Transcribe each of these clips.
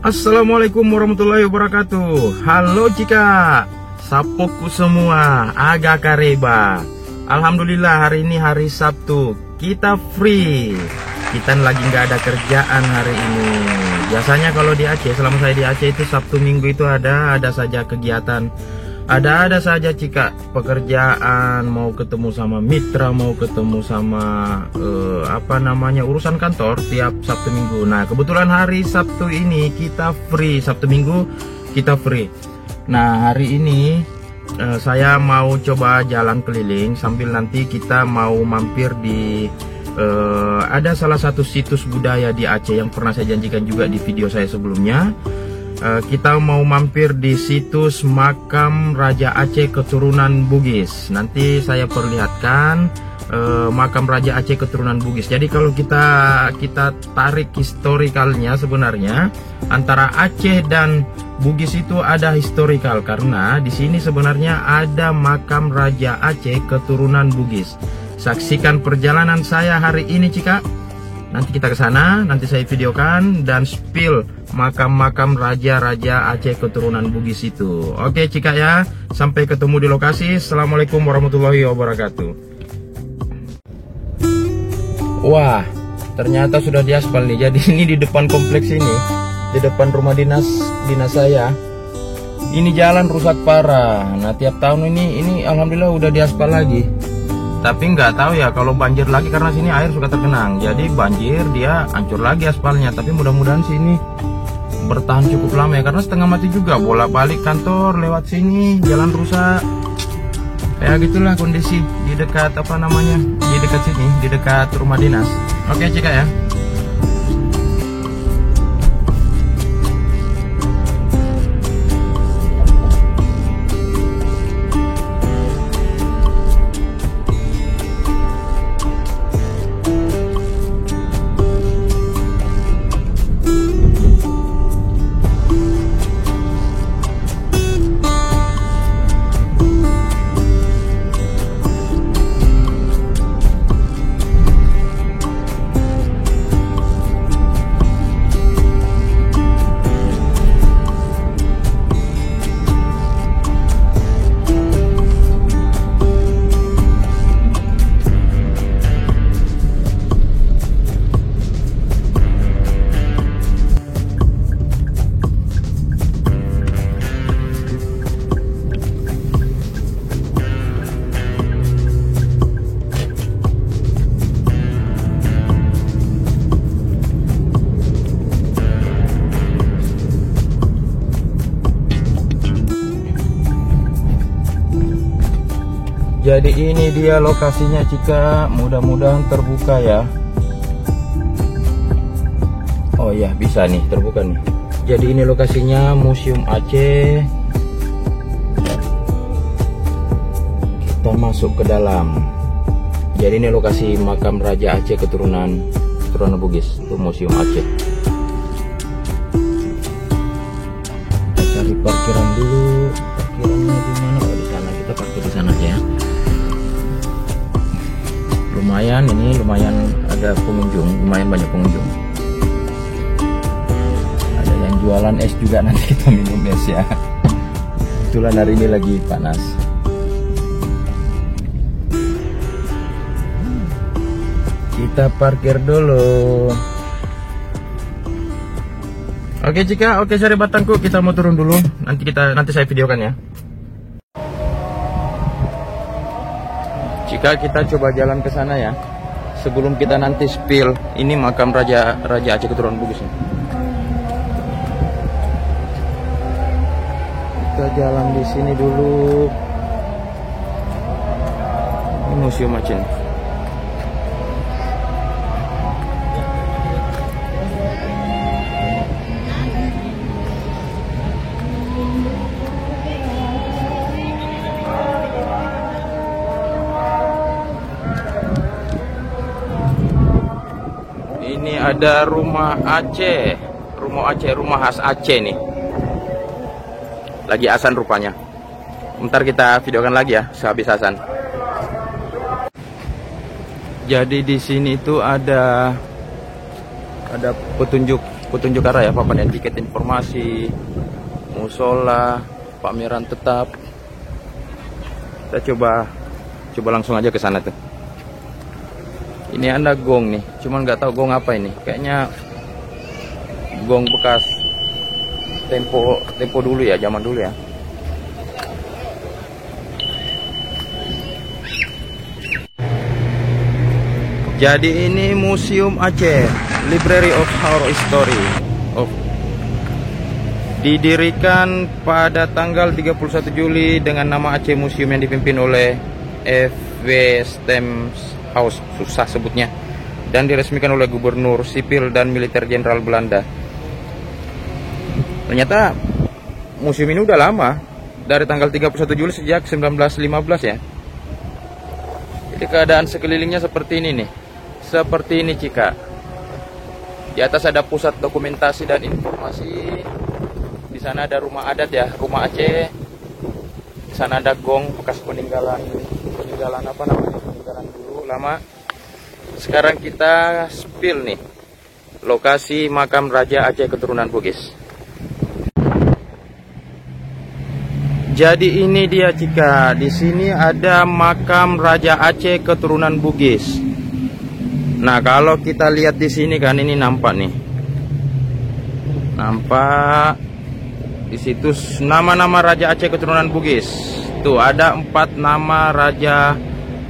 Assalamualaikum warahmatullahi wabarakatuh. Halo Cika, sapoku semua, aga kareba. Alhamdulillah hari ini hari Sabtu, kita free. Kita lagi nggak ada kerjaan hari ini. Biasanya kalau di Aceh, selama saya di Aceh itu Sabtu Minggu itu ada saja kegiatan. Ada saja Cika, pekerjaan, mau ketemu sama mitra, mau ketemu sama urusan kantor tiap Sabtu Minggu. Nah kebetulan hari Sabtu ini kita free, Sabtu Minggu kita free. Nah hari ini saya mau coba jalan keliling sambil nanti kita mau mampir di ada salah satu situs budaya di Aceh yang pernah saya janjikan juga di video saya sebelumnya. Kita mau mampir di situs makam Raja Aceh keturunan Bugis. Nanti saya perlihatkan makam Raja Aceh keturunan Bugis. Jadi kalau kita tarik historikalnya, sebenarnya antara Aceh dan Bugis itu ada historikal, karena di sini sebenarnya ada makam Raja Aceh keturunan Bugis. Saksikan perjalanan saya hari ini Cika. Nanti kita ke sana, nanti saya videokan dan spill makam-makam raja-raja Aceh keturunan Bugis itu. Oke Cika ya, sampai ketemu di lokasi. Assalamualaikum warahmatullahi wabarakatuh. Wah, ternyata sudah diaspal nih. Jadi ini di depan kompleks ini, di depan rumah dinas saya. Ini jalan rusak parah. Nah tiap tahun ini alhamdulillah udah diaspal lagi. Tapi nggak tahu ya kalau banjir lagi, karena sini air suka tergenang. Jadi banjir dia hancur lagi aspalnya. Tapi mudah-mudahan sini bertahan cukup lama ya, karena setengah mati juga bolak-balik kantor lewat sini, jalan rusak. Kayak gitulah kondisi di dekat di dekat sini, di dekat rumah dinas. Oke Cika ya. Jadi ini dia lokasinya Cika, mudah-mudahan terbuka ya. Oh ya bisa nih, terbuka nih. Jadi ini lokasinya Museum Aceh. Kita masuk ke dalam. Jadi ini lokasi makam Raja Aceh keturunan Bugis, itu Museum Aceh. Kita cari parkiran dulu. Parkirannya di mana? Oh di sana, kita parkir di sana aja ya. Lumayan ada pengunjung, lumayan banyak pengunjung. Ada yang jualan es juga, nanti kita minum es ya. Kebetulan hari ini lagi panas. Kita parkir dulu. Oke Cika, oke Sari Batangku, kita mau turun dulu. Nanti saya videokan ya. Jika kita coba jalan ke sana ya, sebelum kita nanti spill ini makam Raja Aceh keturunan Bugis. Kita jalan di sini dulu. Ini Museum Aceh. Ini ada rumah Aceh, rumah khas Aceh nih. Lagi azan rupanya. Ntar kita videokan lagi ya sehabis azan. Jadi di sini itu ada petunjuk petunjuk arah ya, papan etiket informasi, musola, pameran tetap. Kita coba langsung aja ke sana tuh. Ini ada gong nih, cuman nggak tahu gong apa ini. Kayaknya gong bekas tempo dulu ya, zaman dulu ya. Jadi ini Museum Aceh, Library of Horror Story. Didirikan pada tanggal 31 Juli dengan nama Aceh Museum yang dipimpin oleh F.W. Stemhaus, susah sebutnya, dan diresmikan oleh Gubernur Sipil dan Militer Jenderal Belanda. Ternyata museum ini udah lama, dari tanggal 31 Juli sejak 1915 ya. Jadi keadaan sekelilingnya seperti ini nih. Seperti ini Cika. Di atas ada pusat dokumentasi dan informasi. Di sana ada rumah adat ya, rumah Aceh. Di sana ada gong bekas peninggalan apa namanya? Peninggalan dulu lama. Sekarang kita spill nih. Lokasi makam Raja Aceh keturunan Bugis. Jadi ini dia Cika. Di sini ada makam Raja Aceh keturunan Bugis. Nah, kalau kita lihat di sini kan ini nampak nih. Nampak di situ nama-nama Raja Aceh keturunan Bugis. Tuh ada 4 nama Raja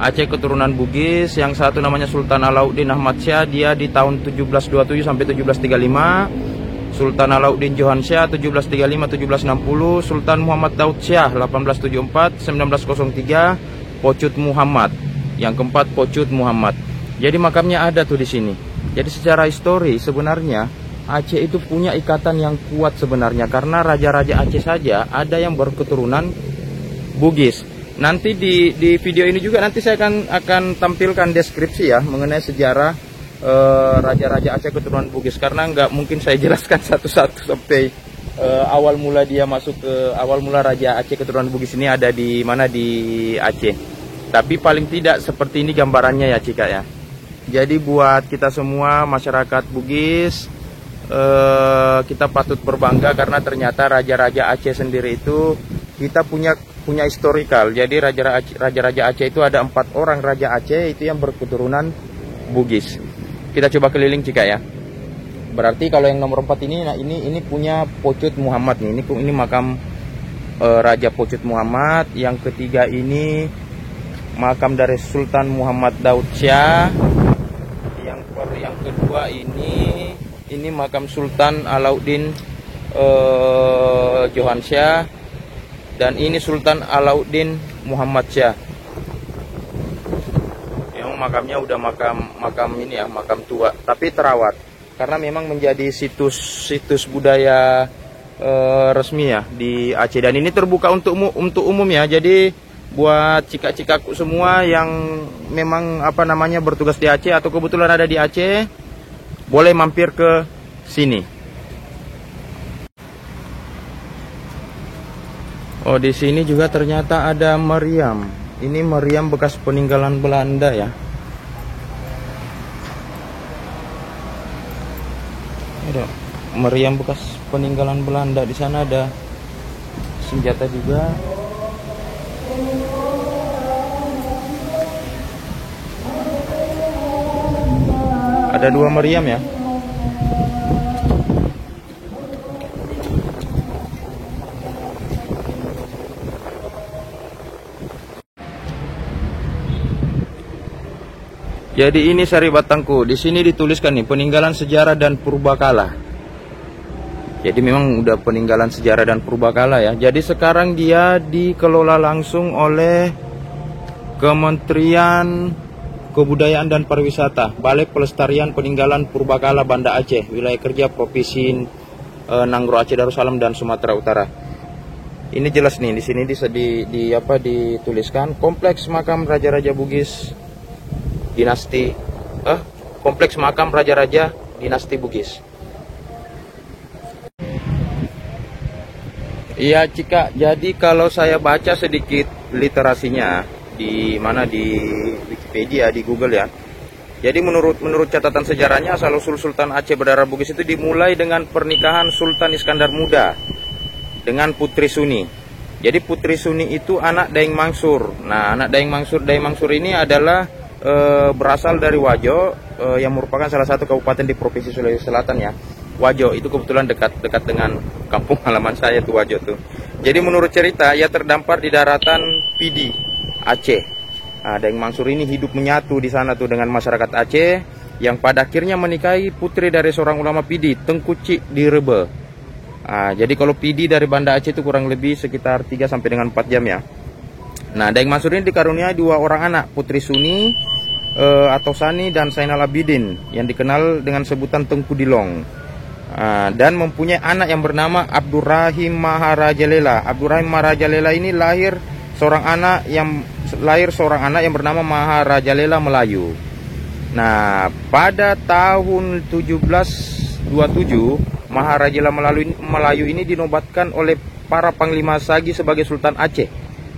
Aceh keturunan Bugis. Yang satu namanya Sultan Alauddin Ahmad Syah, dia di tahun 1727 sampai 1735. Sultan Alauddin Johan Syah 1735-1760. Sultan Muhammad Daud Syah 1874-1903. Pocut Muhammad. Yang keempat Pocut Muhammad. Jadi makamnya ada tuh di sini. Jadi secara histori sebenarnya Aceh itu punya ikatan yang kuat sebenarnya, karena raja-raja Aceh saja ada yang berketurunan Bugis. Nanti di video ini juga nanti saya akan tampilkan deskripsi ya mengenai sejarah raja-raja Aceh keturunan Bugis, karena nggak mungkin saya jelaskan satu-satu sampai awal mula dia masuk ke awal mula Raja Aceh keturunan Bugis ini ada di mana di Aceh. Tapi paling tidak seperti ini gambarannya ya Cika ya. Jadi buat kita semua masyarakat Bugis, kita patut berbangga karena ternyata raja-raja Aceh sendiri itu kita punya historikal. Jadi raja-raja Aceh itu ada 4 orang raja Aceh itu yang berketurunan Bugis. Kita coba keliling Cika ya. Berarti kalau yang nomor 4 ini, nah ini punya Pocut Muhammad nih. Ini makam Raja Pocut Muhammad. Yang ketiga ini makam dari Sultan Muhammad Daud Syah. Yang kedua ini makam Sultan Alauddin Johan Syah, dan ini Sultan Alauddin Muhammad Syah. Yang makamnya udah makam ini ya, makam tua, tapi terawat karena memang menjadi situs budaya resmi ya di Aceh, dan ini terbuka untuk umum ya. Jadi buat cika-cikaku semua yang memang bertugas di Aceh atau kebetulan ada di Aceh, boleh mampir ke sini. Oh, di sini juga ternyata ada meriam. Ini meriam bekas peninggalan Belanda ya. Ada meriam bekas peninggalan Belanda. Di sana ada senjata juga. Ada 2 meriam ya. Jadi ini Sari Batangku. Di sini dituliskan nih peninggalan sejarah dan purbakala. Jadi memang udah peninggalan sejarah dan purbakala ya. Jadi sekarang dia dikelola langsung oleh Kementerian Kebudayaan dan Pariwisata, Balai Pelestarian Peninggalan Purbakala Banda Aceh, Wilayah Kerja Provinsi Nanggro Aceh Darussalam dan Sumatera Utara. Ini jelas nih di sini dituliskan Kompleks Makam Raja-Raja Bugis Dinasti Kompleks Makam Raja-Raja Dinasti Bugis. Iya Cika, jadi kalau saya baca sedikit literasinya di Wikipedia, di Google ya. Jadi menurut catatan sejarahnya, asal-usul Sultan Aceh berdarah Bugis itu dimulai dengan pernikahan Sultan Iskandar Muda dengan Putri Suni. Jadi Putri Suni itu anak Daeng Mangsur. Nah, anak Daeng Mangsur ini adalah berasal dari Wajo, yang merupakan salah satu kabupaten di Provinsi Sulawesi Selatan ya. Wajo itu kebetulan dekat dengan kampung halaman saya tuh, Wajo tuh. Jadi menurut cerita, ia terdampar di daratan Pidi, Aceh. Nah, Daeng Mangsur ini hidup menyatu di sana tuh dengan masyarakat Aceh, yang pada akhirnya menikahi putri dari seorang ulama Pidi, Tengku Cik Direbe. Nah, jadi kalau Pidi dari Banda Aceh itu kurang lebih sekitar 3 sampai dengan 4 jam ya. Nah, Daeng Mangsur ini dikaruniai 2 orang anak, Putri Suni atau Sani dan Zainal Abidin, yang dikenal dengan sebutan Tengku Dilong. Dan mempunyai anak yang bernama Abdurrahim Maharajalela. Abdurrahim Maharajalela ini lahir seorang anak yang bernama Maharajalela Melayu. Nah, pada tahun 1727 Maharajalela Melayu ini dinobatkan oleh para panglima Sagi sebagai Sultan Aceh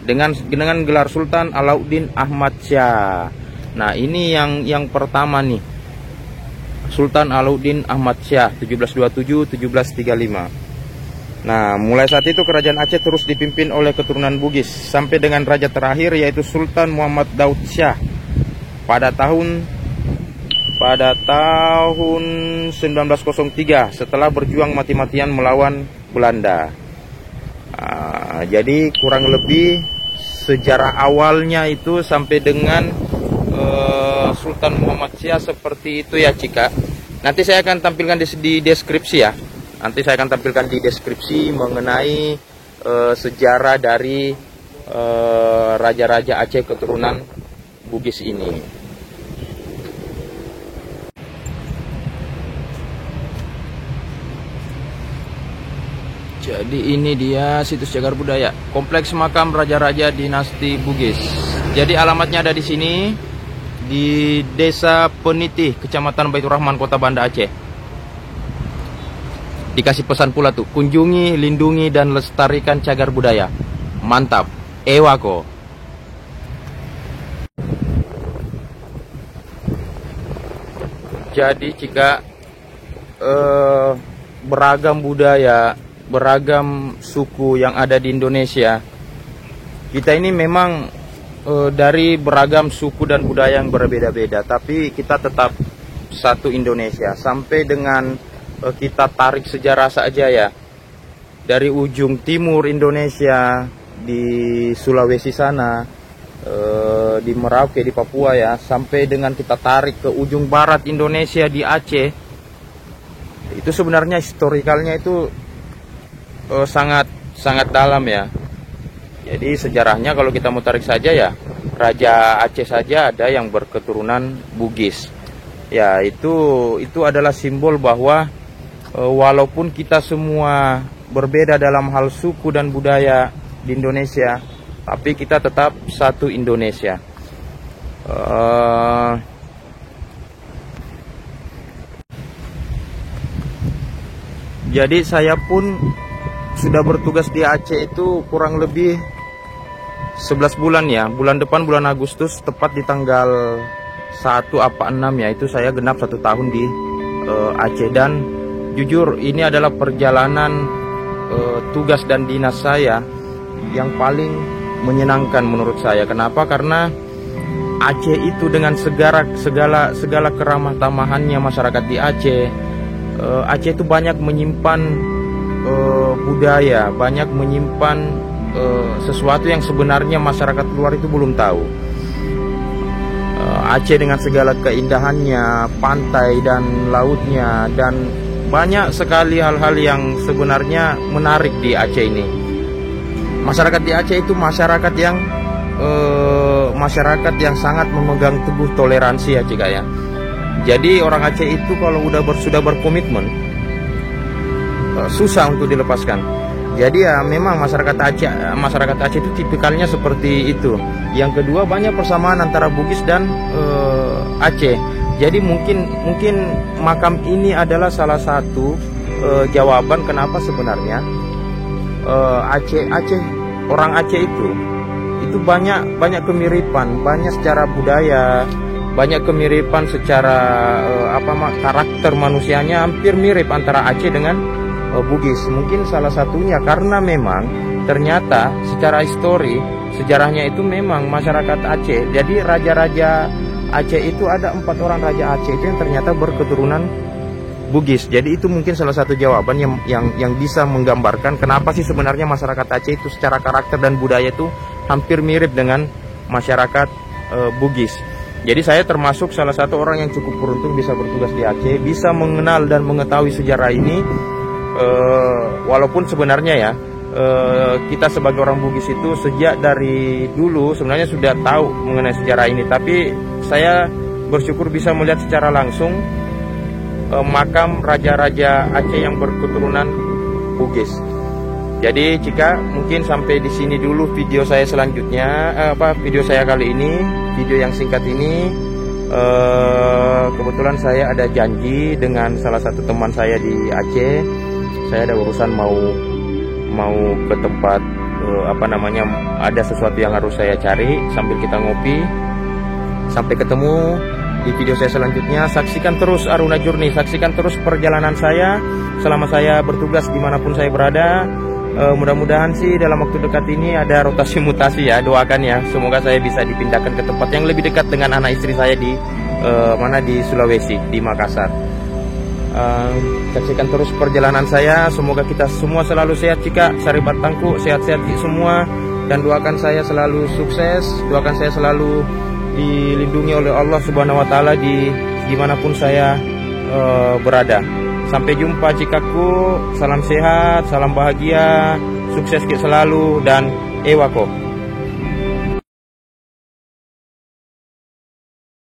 dengan gelar Sultan Alauddin Ahmad Syah. Nah, ini yang pertama nih, Sultan Alauddin Ahmad Syah 1727-1735. Nah, mulai saat itu kerajaan Aceh terus dipimpin oleh keturunan Bugis sampai dengan raja terakhir yaitu Sultan Muhammad Daud Syah pada tahun 1903 setelah berjuang mati-matian melawan Belanda. Jadi kurang lebih sejarah awalnya itu sampai dengan Sultan Muhammad Syah seperti itu ya, Cika. Nanti saya akan tampilkan di deskripsi ya. Nanti saya akan tampilkan di deskripsi mengenai sejarah dari raja-raja Aceh keturunan Bugis ini. Jadi ini dia situs cagar budaya, Kompleks Makam Raja-Raja Dinasti Bugis. Jadi alamatnya ada di sini, di Desa Penitih, Kecamatan Baitur Rahman, Kota Banda Aceh. Dikasih pesan pula tuh, kunjungi, lindungi, dan lestarikan cagar budaya. Mantap, ewako. Jadi jika beragam budaya, beragam suku yang ada di Indonesia, kita ini memang dari beragam suku dan budaya yang berbeda-beda, tapi kita tetap satu Indonesia. Sampai dengan kita tarik sejarah saja ya, dari ujung timur Indonesia di Sulawesi sana, di Merauke di Papua ya, sampai dengan kita tarik ke ujung barat Indonesia di Aceh, itu sebenarnya historikalnya itu sangat dalam ya. Jadi sejarahnya kalau kita mau tarik saja ya, Raja Aceh saja ada yang berketurunan Bugis. Ya, itu adalah simbol bahwa walaupun kita semua berbeda dalam hal suku dan budaya di Indonesia, tapi kita tetap satu Indonesia. Jadi saya pun sudah bertugas di Aceh itu kurang lebih 11 bulan ya. Bulan depan, bulan Agustus, tepat di tanggal 1 apa 6 ya, itu saya genap 1 tahun di Aceh. Dan jujur ini adalah perjalanan tugas dan dinas saya yang paling menyenangkan menurut saya. Kenapa? Karena Aceh itu dengan segala keramah tamahannya masyarakat di Aceh, Aceh itu banyak menyimpan budaya, banyak menyimpan sesuatu yang sebenarnya masyarakat luar itu belum tahu. Aceh dengan segala keindahannya, pantai dan lautnya, dan banyak sekali hal-hal yang sebenarnya menarik di Aceh ini. Masyarakat di Aceh itu masyarakat yang sangat memegang teguh toleransi ya, Cika ya. Jadi orang Aceh itu kalau sudah berkomitmen, susah untuk dilepaskan. Jadi ya memang masyarakat Aceh itu tipikalnya seperti itu. Yang kedua, banyak persamaan antara Bugis dan Aceh. Jadi mungkin makam ini adalah salah satu jawaban kenapa sebenarnya orang Aceh itu banyak kemiripan, banyak secara budaya, banyak kemiripan secara karakter manusianya hampir mirip antara Aceh dengan Bugis. Mungkin salah satunya karena memang ternyata secara histori sejarahnya itu memang masyarakat Aceh. Jadi raja-raja Aceh itu ada 4 orang raja Aceh itu yang ternyata berketurunan Bugis. Jadi itu mungkin salah satu jawaban yang bisa menggambarkan kenapa sih sebenarnya masyarakat Aceh itu secara karakter dan budaya itu hampir mirip dengan masyarakat Bugis. Jadi saya termasuk salah satu orang yang cukup beruntung bisa bertugas di Aceh, bisa mengenal dan mengetahui sejarah ini. Walaupun sebenarnya ya kita sebagai orang Bugis itu sejak dari dulu sebenarnya sudah tahu mengenai sejarah ini, tapi saya bersyukur bisa melihat secara langsung makam raja-raja Aceh yang berketurunan Bugis. Jadi Cika, mungkin sampai di sini dulu video saya selanjutnya, video saya kali ini, video yang singkat ini. Kebetulan saya ada janji dengan salah satu teman saya di Aceh. Saya ada urusan mau ke tempat ada sesuatu yang harus saya cari sambil kita ngopi. Sampai ketemu di video saya selanjutnya. Saksikan terus Aruna Journey, saksikan terus perjalanan saya selama saya bertugas dimanapun saya berada. Mudah-mudahan sih dalam waktu dekat ini ada rotasi mutasi ya, doakan ya, semoga saya bisa dipindahkan ke tempat yang lebih dekat dengan anak istri saya di di Sulawesi, di Makassar. Saksikan terus perjalanan saya, semoga kita semua selalu sehat Cika, Saribat Tangku, sehat-sehat semua, dan doakan saya selalu sukses, doakan saya selalu dilindungi oleh Allah Subhanahu wa Ta'ala dimanapun saya berada. Sampai jumpa Cikaku, salam sehat, salam bahagia, sukses selalu, dan ewako.